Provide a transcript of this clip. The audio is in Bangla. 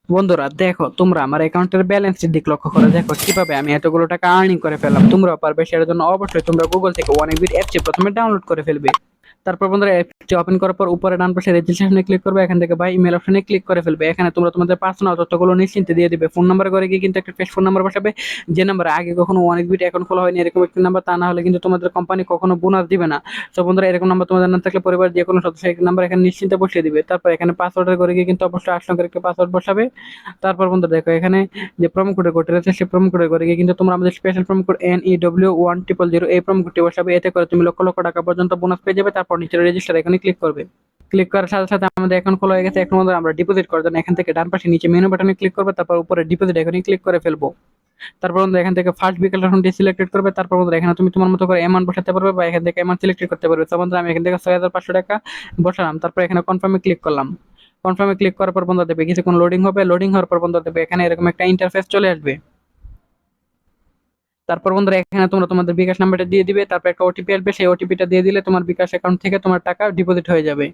বন্ধুরা দেখো, তোমরা আমার অ্যাকাউন্টের ব্যালেন্সের দিক লক্ষ্য করে দেখো কিভাবে আমি এতগুলো টাকা আর্নিং করে ফেললাম। তোমরাও পারবে, সেটার জন্য অবশ্যই তোমরা গুগল থেকে অনেকবিট অ্যাপটি প্রথমে ডাউনলোড করে ফেলবে। তারপর বন্ধুরা অ্যাপটি ওপেন করার পর উপরে ডান পাশে রেজিস্ট্রেশনে ক্লিক করবে, এখান থেকে বাই ইমেল অপশনে ক্লিক করে ফেলবে। এখানে তোমরা তোমাদের পার্সোনাল তথ্যগুলো নিশ্চিন্তে দিয়ে দিবে। ফোন নাম্বার করে গিয়ে কিন্তু একটা ফ্রেশ ফোন নাম্বার বসাবে, যে নাম্বারে আগে কখনো অনেকবিট অ্যাকাউন্ট খোলা হয়নি এরকম একটি নাম্বার। তা না হলে কিন্তু তোমাদের কোম্পানি কখনো বোনাস দিবে না। তো বন্ধুরা এরকম নাম্বার তোমাদের না থাকলে পরিবার যে কোনো সদস্য এক নাম্বার এখানে নিশ্চিন্তে বসিয়ে দিবে। তারপর এখানে পাসওয়ার্ডের করে গিয়ে কিন্তু অবশ্যই 8 সংখ্যার একটা পাসওয়ার্ড বসাবে। তারপর বন্ধু দেখো এখানে যে প্রোমো কোডের কোড রয়েছে সেই প্রোমো কোডের করে গিয়ে কিন্তু তোমরা আমাদের স্পেশাল প্রোমো কোড NEW1000 এই প্রোমো কোডটি বসাবে। এতে করে তুমি লক্ষ লক্ষ টাকা পর্যন্ত বোনাস পেয়ে যাবে। তারপর নিচে রেজিস্টার এখানে ক্লিক করবে। ক্লিক করার সাথে সাথে আমাদের অ্যাকাউন্ট খোলা হয়ে গেছে। এখন আমাদের আমরা ডিপোজিট করার জন্য এখান থেকে ডান পাশে নিচে মেনু বাটনে ক্লিক করবে, তারপর উপরে ডিপোজিট এখানে ক্লিক করে ফেলবো। তারপর বন্ধু এখান থেকে ফার্স্ট বিকাশ অপশনটি সিলেক্টেড করবে। তারপর বন্ধু এখানে তুমি তোমার মতো করে অ্যামাউন্ট বসাতে পারবে বা এখান থেকে অ্যামাউন্ট সিলেক্ট করতে পারবে। তো বন্ধু আমি এখান থেকে 6500 টাকা বসালাম। তারপর এখানে কনফার্মে ক্লিক করলাম। কনফার্মে ক্লিক করার পর বন্ধু দেবে কিছুক্ষণ লোডিং হবে। লোডিং হওয়ার পর বন্ধু দেবে এখানে এরকম একটা ইন্টারফেস চলে আসবে। তারপর বন্ধুরা এখানে তোমরা তোমাদের বিকাশ নাম্বারটা দিয়ে দিবে, তারপর একটা ওটিপি আসবে, সেই ওটিপিটা দিয়ে দিলে তোমার বিকাশ অ্যাকাউন্ট থেকে তোমার টাকা ডিপোজিট হয়ে যাবে।